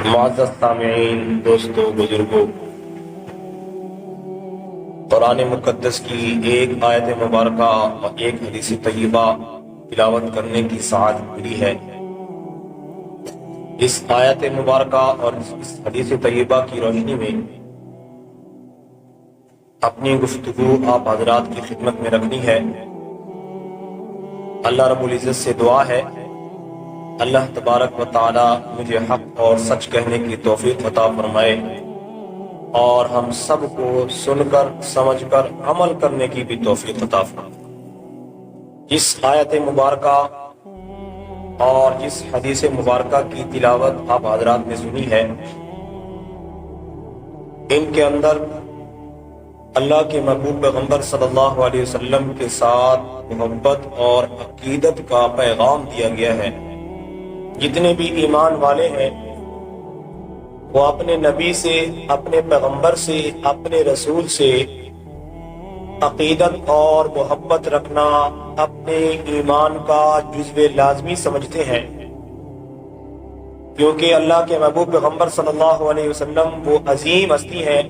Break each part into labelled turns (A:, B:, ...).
A: معزز سامعین، دوستو، بزرگوں، قرآن مقدس کی ایک آیت مبارکہ اور ایک حدیث طیبہ تلاوت کرنے کی سعادت ملی ہے۔ اس آیت مبارکہ اور اس حدیث طیبہ کی روشنی میں اپنی گفتگو آپ حضرات کی خدمت میں رکھنی ہے۔ اللہ رب العزت سے دعا ہے اللہ تبارک و تعالی مجھے حق اور سچ کہنے کی توفیق عطا فرمائے اور ہم سب کو سن کر سمجھ کر عمل کرنے کی بھی توفیق عطا فرمائے۔ جس آیت مبارکہ اور جس حدیث مبارکہ کی تلاوت آپ حضرات نے سنی ہے، ان کے اندر اللہ کے محبوب پیغمبر صلی اللہ علیہ وسلم کے ساتھ محبت اور عقیدت کا پیغام دیا گیا ہے۔ جتنے بھی ایمان والے ہیں وہ اپنے نبی سے، اپنے پیغمبر سے، اپنے رسول سے عقیدت اور محبت رکھنا اپنے ایمان کا جزو لازمی سمجھتے ہیں، کیونکہ اللہ کے محبوب پیغمبر صلی اللہ علیہ وسلم وہ عظیم ہستی ہیں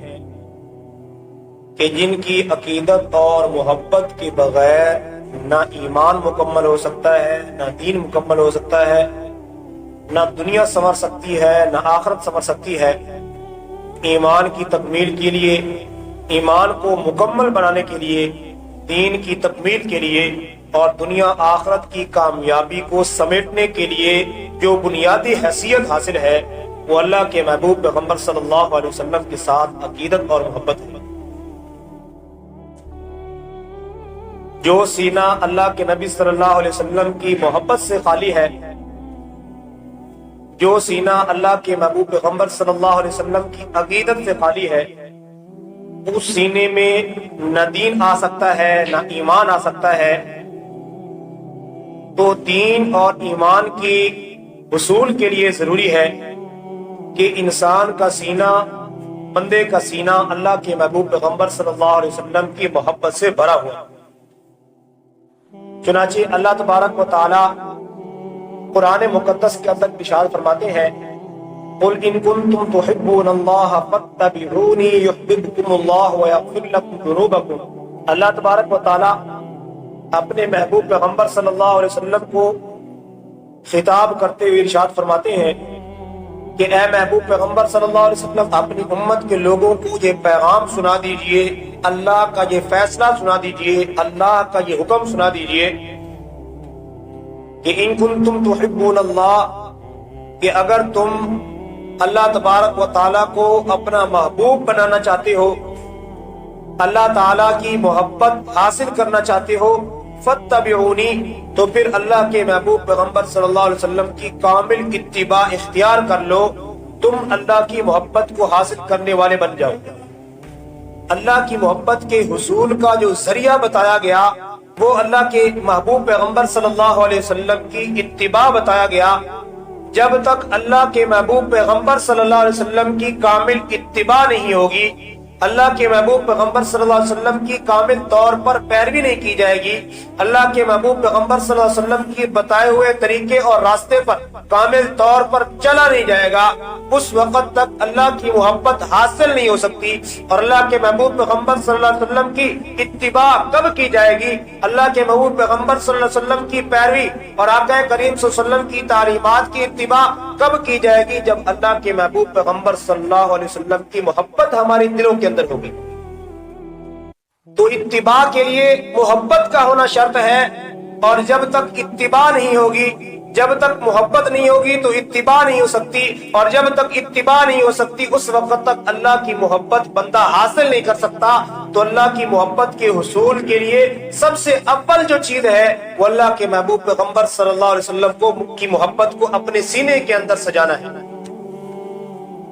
A: کہ جن کی عقیدت اور محبت کے بغیر نہ ایمان مکمل ہو سکتا ہے، نہ دین مکمل ہو سکتا ہے، نہ دنیا سنور سکتی ہے، نہ آخرت سنور سکتی ہے۔ ایمان کی تکمیل کے لیے، ایمان کو مکمل بنانے کے لیے، دین کی تکمیل کے لیے اور دنیا آخرت کی کامیابی کو سمیٹنے کے لیے جو بنیادی حیثیت حاصل ہے وہ اللہ کے محبوب پیغمبر صلی اللہ علیہ وسلم کے ساتھ عقیدت اور محبت ہے۔ جو سینہ اللہ کے نبی صلی اللہ علیہ وسلم کی محبت سے خالی ہے، جو سینہ اللہ کے محبوب پیغمبر صلی اللہ علیہ وسلم کی عقیدت سے خالی ہے، اس سینے میں نہ دین آ سکتا ہے نہ ایمان آ سکتا ہے۔ تو دین اور ایمان کی حصول کے لیے ضروری ہے کہ انسان کا سینہ، بندے کا سینہ اللہ کے محبوب پیغمبر صلی اللہ علیہ وسلم کی محبت سے بھرا ہوا۔ چنانچہ اللہ تبارک و تعالی قرآن مقدس کے اندر ارشاد فرماتے ہیں، قُلْ إِن كُنتُمْ تُحِبُّونَ اللَّهَ فَاتَّبِعُونِي يُحْبِبْكُمُ اللَّهُ وَيَغْفِرْ لَكُمْ ذُنُوبَكُمْ۔ اللہ تبارک و تعالی اپنے محبوب پیغمبر صلی اللہ علیہ وسلم کو خطاب کرتے ہوئے ارشاد فرماتے ہیں کہ اے محبوب پیغمبر صلی اللہ علیہ وسلم، اپنی امت کے لوگوں کو یہ پیغام سنا دیجئے، اللہ کا یہ فیصلہ سنا دیجئے، اللہ کا یہ حکم سنا دیجئے کہ ان کنتم تحبون اللہ، کہ اگر تم اللہ تبارک و تعالیٰ کو اپنا محبوب بنانا چاہتے ہو، اللہ تعالیٰ کی محبت حاصل کرنا چاہتے ہو، فاتبعونی، تو پھر اللہ کے محبوب پیغمبر صلی اللہ علیہ وسلم کی کامل اتباع اختیار کر لو، تم اللہ کی محبت کو حاصل کرنے والے بن جاؤ۔ اللہ کی محبت کے حصول کا جو ذریعہ بتایا گیا وہ اللہ کے محبوب پیغمبر صلی اللہ علیہ وسلم کی اتباع بتایا گیا۔ جب تک اللہ کے محبوب پیغمبر صلی اللہ علیہ وسلم کی کامل اتباع نہیں ہوگی، اللہ کے محبوب پیغمبر صلی اللہ علیہ وسلم کی کامل طور پر پیروی نہیں کی جائے گی، اللہ کے محبوب پیغمبر صلی اللہ علیہ وسلم کی بتائے ہوئے طریقے اور راستے پر کامل طور پر چلا نہیں جائے گا، اس وقت تک اللہ کی محبت حاصل نہیں ہو سکتی۔ اور اللہ کے محبوب پیغمبر صلی اللہ علیہ وسلم کی اتباع کب کی جائے گی؟ اللہ کے محبوب پیغمبر صلی اللہ علیہ وسلم کی پیروی اور آقا کریم صلی اللہ علیہ وسلم کی تعلیمات کی اتباع کب کی جائے گی؟ جب اللہ کے محبوب پیغمبر صلی اللہ علیہ وسلم کی محبت ہمارے دلوں کے اندر ہوگی۔ تو اتباع کے لیے محبت کا ہونا شرط ہے، اور جب تک اتباع نہیں ہوگی، جب تک محبت نہیں ہوگی تو اتباع نہیں ہو سکتی، اور جب تک اتباع نہیں ہو سکتی اس وقت تک اللہ کی محبت بندہ حاصل نہیں کر سکتا۔ تو اللہ کی محبت کے حصول کے لیے سب سے اول جو چیز ہے وہ اللہ کے محبوب پیغمبر صلی اللہ علیہ وسلم کی محبت کو اپنے سینے کے اندر سجانا ہے۔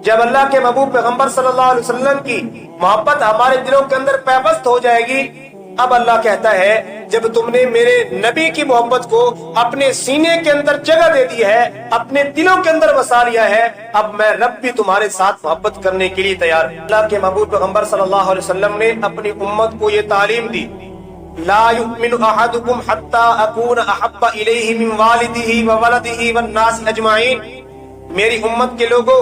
A: جب اللہ کے محبوب پیغمبر صلی اللہ علیہ وسلم کی محبت ہمارے دلوں کے اندر پیوست ہو جائے گی، اب اللہ کہتا ہے جب تم نے میرے نبی کی محبت کو اپنے سینے کے اندر جگہ دے دی ہے، اپنے دلوں کے اندر بسا لیا ہے، اب میں رب بھی تمہارے ساتھ محبت کرنے کے لیے تیار ہوں۔ اللہ کے محبوب پیغمبر صلی اللہ علیہ وسلم نے اپنی امت کو یہ تعلیم دی، لا يؤمن احدكم حتى اكون احب اليه من والده وولده والناس اجمعین۔ میری امت کے لوگوں،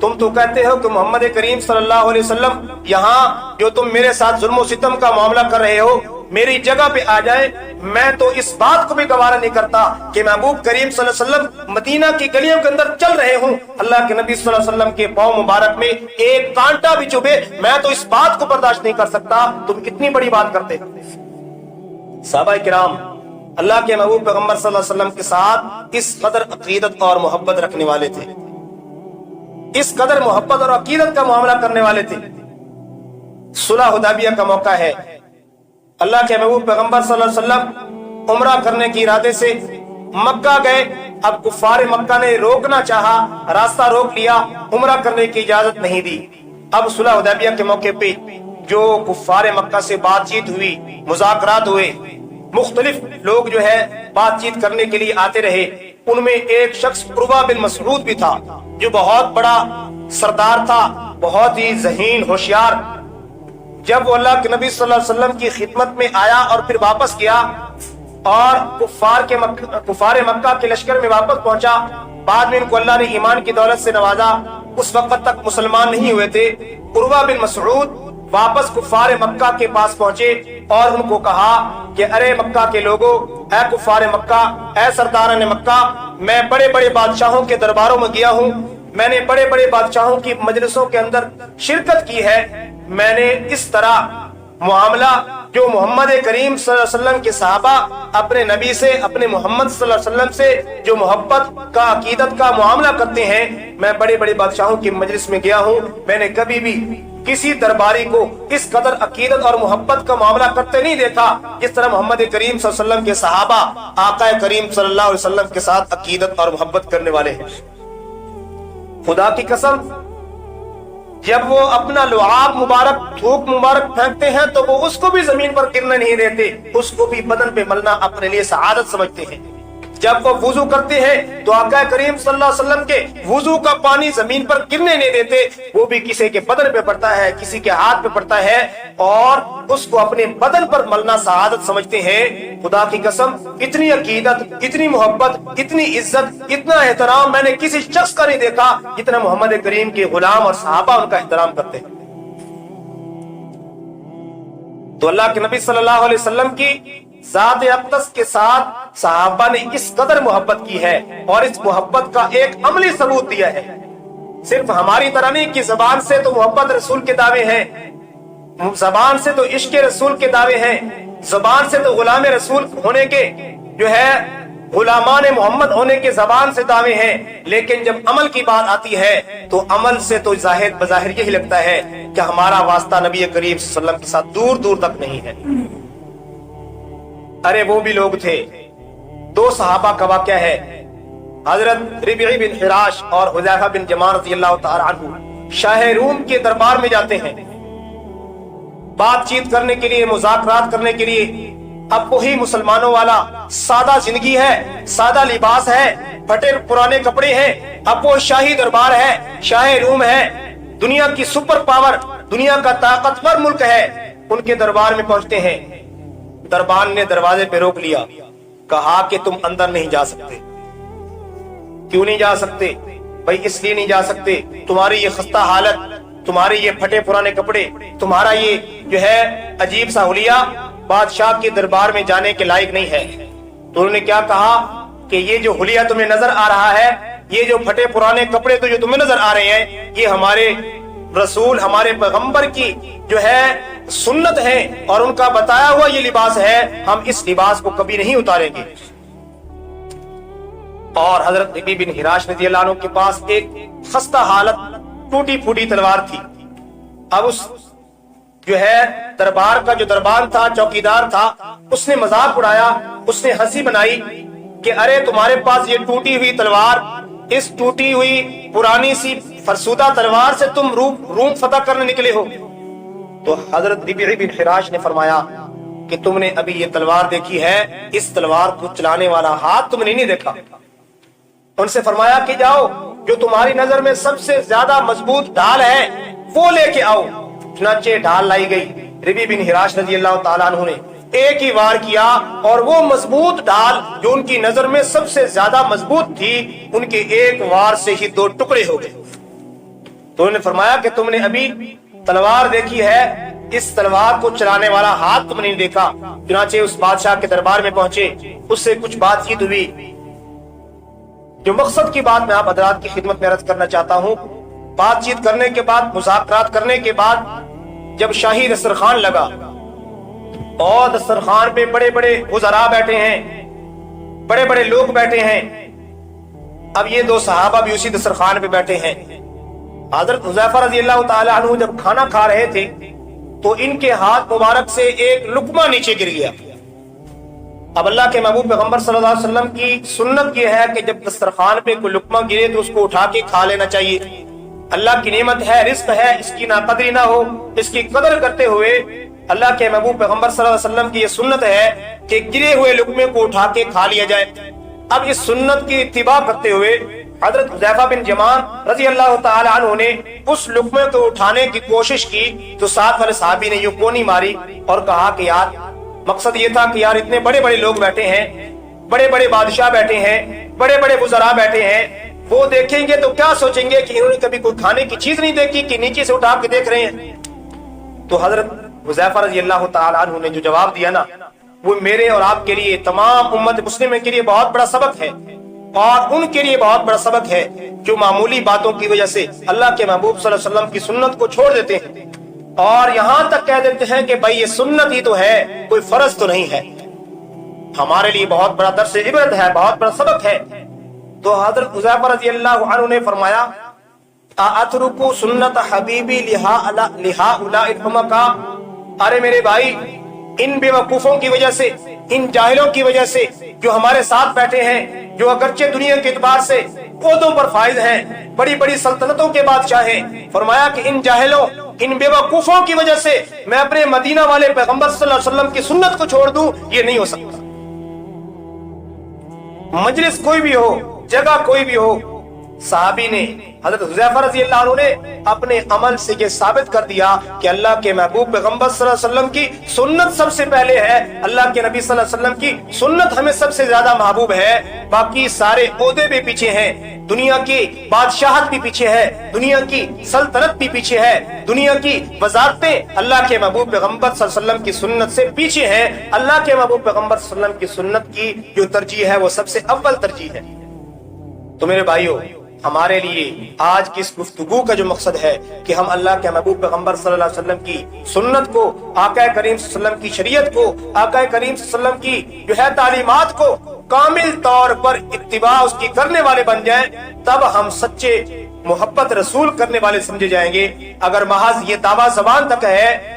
A: تم تو کہتے ہو کہ محمد کریم صلی اللہ علیہ وسلم یہاں جو تم میرے ساتھ ظلم و ستم کا معاملہ کر رہے ہو میری جگہ پہ آ جائے، میں تو اس بات کو بھی گوارا نہیں کرتا کہ محبوب کریم صلی اللہ علیہ وسلم مدینہ کی گلیوں کے اندر چل رہے ہوں، اللہ کے نبی صلی اللہ علیہ وسلم کے پاؤں مبارک میں ایک کانٹا بھی چبھے، میں تو اس بات کو برداشت نہیں کر سکتا، تم اتنی بڑی بات کرتے۔ صحابہ کرام اللہ کے محبوب پیغمبر صلی اللہ علیہ وسلم کے ساتھ اس قدر عقیدت اور محبت رکھنے والے تھے، اس قدر محبت اور عقیدت کا معاملہ کرنے والے تھے۔ صلح حدیبیہ کا موقع ہے، اللہ کے محبوب پیغمبر صلی اللہ علیہ وسلم عمرہ کرنے کے ارادے سے مکہ گئے۔ اب کفار مکہ نے روکنا چاہا، راستہ روک لیا، عمرہ کرنے کی اجازت نہیں دی۔ اب صلح حدیبیہ کے موقع پہ جو کفار مکہ سے بات چیت ہوئی، مذاکرات ہوئے، مختلف لوگ جو ہے بات چیت کرنے کے لیے آتے رہے، ان میں ایک شخص عروہ بن مسعود بھی تھا جو بہت بڑا سردار تھا، بہت ہی ذہین ہوشیار۔ جب وہ اللہ کے نبی صلی اللہ علیہ وسلم کی خدمت میں آیا اور پھر واپس گیا اور کفار مکہ کے لشکر میں واپس پہنچا، بعد میں ان کو اللہ نے ایمان کی دولت سے نوازا، اس وقت تک مسلمان نہیں ہوئے تھے۔ عروہ بن مسعود واپس کفار مکہ کے پاس پہنچے اور ان کو کہا کہ ارے مکہ کے لوگوں، اے کفار مکہ، اے سرداران مکہ، میں بڑے بڑے بادشاہوں کے درباروں میں گیا ہوں، میں نے بڑے بڑے بادشاہوں کی مجلسوں کے اندر شرکت کی ہے، میں نے اس طرح معاملہ جو محمد کریم صلی اللہ علیہ وسلم کے صحابہ اپنے نبی سے، اپنے محمد صلی اللہ علیہ وسلم سے جو محبت کا عقیدت کا معاملہ کرتے ہیں، میں بڑے بڑے بادشاہوں کی مجلس میں گیا ہوں، میں نے کبھی بھی کسی درباری کو اس قدر عقیدت اور محبت کا معاملہ کرتے نہیں دیکھا جس طرح محمد کریم صلی اللہ علیہ وسلم کے صحابہ آقا کریم صلی اللہ علیہ وسلم کے ساتھ عقیدت اور محبت کرنے والے ہیں۔ خدا کی قسم، جب وہ اپنا لعاب مبارک، تھوک مبارک پھینکتے ہیں تو وہ اس کو بھی زمین پر گرنے نہیں دیتے، اس کو بھی بدن پہ ملنا اپنے لیے سعادت سمجھتے ہیں۔ جب وہ وضو کرتے ہیں تو آقا کریم صلی اللہ علیہ وسلم کے وضو کا پانی زمین پر گرنے نہیں دیتے، وہ بھی کسی کے بدن پہ پڑتا ہے، کسی کے ہاتھ پہ پڑتا ہے اور اس کو اپنے بدن پر ملنا سعادت سمجھتے ہیں۔ خدا کی قسم، اتنی عقیدت، اتنی محبت، اتنی عزت، اتنا احترام میں نے کسی شخص کا نہیں دیکھا جتنا محمد کریم کے غلام اور صحابہ ان کا احترام کرتے ہیں۔ تو اللہ کے نبی صلی اللہ علیہ وسلم کی ذات اقدس کے ساتھ صحابہ نے اس قدر محبت کی ہے اور اس محبت کا ایک عملی ثبوت دیا ہے۔ صرف ہماری طرح نہیں کہ زبان سے تو محبت رسول کے دعوے ہیں، زبان سے تو عشق رسول کے دعوے ہیں، زبان سے تو غلام رسول ہونے کے جو ہے غلامان محمد ہونے کے زبان سے دعوے ہیں، لیکن جب عمل کی بات آتی ہے تو عمل سے تو بظاہر یہی لگتا ہے کہ ہمارا واسطہ نبی کریم صلی اللہ علیہ وسلم کے ساتھ دور دور تک نہیں ہے۔ ارے وہ بھی لوگ تھے، دو صحابہ کا واقعہ ہے، حضرت ربیعی بن حراش اور حذیفہ بن یمان رضی اللہ تعالی عنہ شاہ روم کے دربار میں جاتے ہیں بات چیت کرنے کے لیے، مذاکرات کرنے کے لیے۔ اب وہی مسلمانوں والا سادہ زندگی ہے، سادہ لباس ہے، پھٹے پرانے کپڑے ہیں، اب وہ شاہی دربار ہے، شاہ روم ہے، دنیا کی سپر پاور، دنیا کا طاقتور ملک ہے، ان کے دربار میں پہنچتے ہیں۔ دربان نے دروازے پہ روک لیا، کہا کہ تم اندر نہیں جا سکتے۔ کیوں نہیں جا سکتے؟ بھائی اس لیے نہیں جا سکتے، تمہاری یہ خستہ حالت، تمہاری یہ پھٹے پرانے کپڑے، تمہارا یہ جو ہے عجیب سا حلیہ بادشاہ کے دربار میں جانے کے لائق نہیں ہے۔ تو انہوں نے کیا کہا کہ یہ جو حلیہ تمہیں نظر آ رہا ہے، یہ جو پھٹے پرانے کپڑے تو جو تمہیں نظر آ رہے ہیں، یہ ہمارے رسول، ہمارے پیغمبر کی جو ہے سنت ہے اور ان کا بتایا ہوا یہ لباس ہے، ہم اس لباس کو کبھی نہیں اتاریں گے۔ اور حضرت ربیعی بن حراش رضی اللہ عنہ کے پاس ایک خستہ حالت ٹوٹی پھوٹی تلوار تھی۔ اب اس جو ہے دربار کا جو دربان تھا، چوکیدار تھا، اس نے مذاق اڑایا، اس نے ہنسی بنائی کہ ارے تمہارے پاس یہ ٹوٹی ہوئی تلوار، اس ٹوٹی ہوئی پرانی سی فرسودہ تلوار سے تم روم فتح کرنے نکلے ہو۔ تو حضرت ربیعی بن حراش نے فرمایا کہ تم نے ابھی یہ تلوار دیکھی ہے، اس تلوار کو چلانے والا ہاتھ تم نے نہیں دیکھا۔ ان سے فرمایا کہ جاؤ، جو تمہاری نظر میں سب سے زیادہ مضبوط ڈھال ہے وہ لے کے آؤ۔ چنانچہ ڈھال لائی گئی۔ ربیعی بن حراش رضی اللہ تعالیٰ عنہ نے ایک ہی وار کیا اور وہ مضبوط ڈھال جو ان کی نظر میں سب سے زیادہ مضبوط تھی، ان کے ایک وار سے ہی دو ٹکڑے ہو گئے۔ تو انہوں نے فرمایا کہ تم نے ابھی تلوار دیکھی ہے، اس تلوار کو چلانے والا ہاتھ تم نے نہیں دیکھا۔ چنانچہ اس بادشاہ کے دربار میں پہنچے، اس سے کچھ بات چیت ہوئی۔ جو مقصد کی بات میں آپ حضرات کی خدمت میں عرض کرنا چاہتا ہوں، بات چیت کرنے کے بعد، مذاکرات کرنے کے بعد جب شاہی دسترخوان لگا اور دسترخوان پہ بڑے بڑے وزراء بیٹھے ہیں، بڑے بڑے لوگ بیٹھے ہیں، اب یہ دو صحابہ بھی اسی دسترخوان پہ بیٹھے ہیں۔ حضرت حذیفہ رضی اللہ تعالی عنہ جب کھانا کھا رہے تھے تو ان کے ہاتھ مبارک سے ایک لقمہ نیچے گر گیا۔ اب اللہ کے محبوب پیغمبر صلی اللہ علیہ وسلم کی سنت یہ ہے کہ جب دسترخوان پہ کوئی لقمہ گرے تو اس کو اٹھا کے کھا لینا چاہیے۔ اللہ کی نعمت ہے، رزق ہے، اس کی ناقدری نہ ہو، اس کی قدر کرتے ہوئے اللہ کے محبوب پیغمبر صلی اللہ علیہ وسلم کی یہ سنت ہے کہ گرے ہوئے لقمے کو اٹھا کے کھا لیا جائے۔ اب اس سنت کی اتباع کرتے ہوئے حضرت حذیفہ بن یمان رضی اللہ تعالی عنہ نے اس لقمے کو اٹھانے کی کوشش کی تو ساتھ والے صحابی نے یوں کونی ماری اور کہا کہ یار مقصد یہ تھا کہ یار اتنے بڑے بڑے لوگ بیٹھے ہیں، بڑے بڑے بادشاہ بیٹھے ہیں، بڑے بڑے وزراء بیٹھے ہیں، وہ دیکھیں گے تو کیا سوچیں گے کہ انہوں نے کبھی کوئی کھانے کی چیز نہیں دیکھی کہ نیچے سے اٹھا کے دیکھ رہے ہیں۔ تو حضرت حذیفہ رضی اللہ تعالی عنہ نے جو جواب دیا نا، وہ میرے اور آپ کے لیے، تمام امت مسلمہ کے لیے بہت بڑا سبق ہے، اور ان کے لیے بہت بڑا سبق ہے جو معمولی باتوں کی وجہ سے اللہ کے محبوب صلی اللہ علیہ وسلم کی سنت کو چھوڑ دیتے ہیں اور یہاں تک کہہ دیتے ہیں کہ بھائی یہ سنت ہی تو ہے، کوئی فرض تو نہیں ہے۔ ہمارے لیے بہت بڑا درس عبرت ہے، بہت بڑا سبق ہے۔ تو حضرت حذیفہ رضی اللہ عنہ نے فرمایا اترکو سنت حبیبی لہؤلاء الحمقاء، ارے میرے بھائی، ان بے وقوفوں کی وجہ سے، ان جاہلوں کی وجہ سے جو ہمارے ساتھ بیٹھے ہیں، جو اگرچہ دنیا کے اعتبار سے عہدوں پر فائز ہیں، بڑی بڑی سلطنتوں کے بادشاہ ہیں، فرمایا کہ ان جاہلوں، ان بے وقوفوں کی وجہ سے میں اپنے مدینہ والے پیغمبر صلی اللہ علیہ وسلم کی سنت کو چھوڑ دوں، یہ نہیں ہو سکتا۔ مجلس کوئی بھی ہو، جگہ کوئی بھی ہو، صحابی نے، حضرت حذیفہ رضی اللہ عنہ نے اپنے عمل سے یہ ثابت کر دیا کہ اللہ کے محبوب پیغمبر صلی اللہ علیہ وسلم کی سنت سب سے پہلے ہے، اللہ کے نبی صلی اللہ علیہ وسلم کی سنت ہمیں سب سے زیادہ محبوب ہے۔ باقی سارے عہدے بھی پیچھے ہیں، دنیا کی بادشاہت بھی پیچھے ہے، دنیا کی سلطنت بھی پیچھے ہے، دنیا کی وزارتیں اللہ کے محبوب پیغمبر صلی اللہ علیہ وسلم کی سنت سے پیچھے ہیں۔ اللہ کے محبوب پیغمبر صلی اللہ علیہ وسلم کی سنت کی جو ترجیح ہے وہ سب سے اول ترجیح ہے۔ تو میرے بھائیو، ہمارے لیے آج کی اس گفتگو کا جو مقصد ہے کہ ہم اللہ کے محبوب پیغمبر صلی اللہ علیہ وسلم کی سنت کو، آقا کریم صلی اللہ علیہ وسلم کی شریعت کو، آقا کریم صلی اللہ علیہ وسلم کی جو ہے تعلیمات کو کامل طور پر اتباع اس کی کرنے والے بن جائیں، تب ہم سچے محبت رسول کرنے والے سمجھے جائیں گے۔ اگر محض یہ دعویٰ زبان تک ہے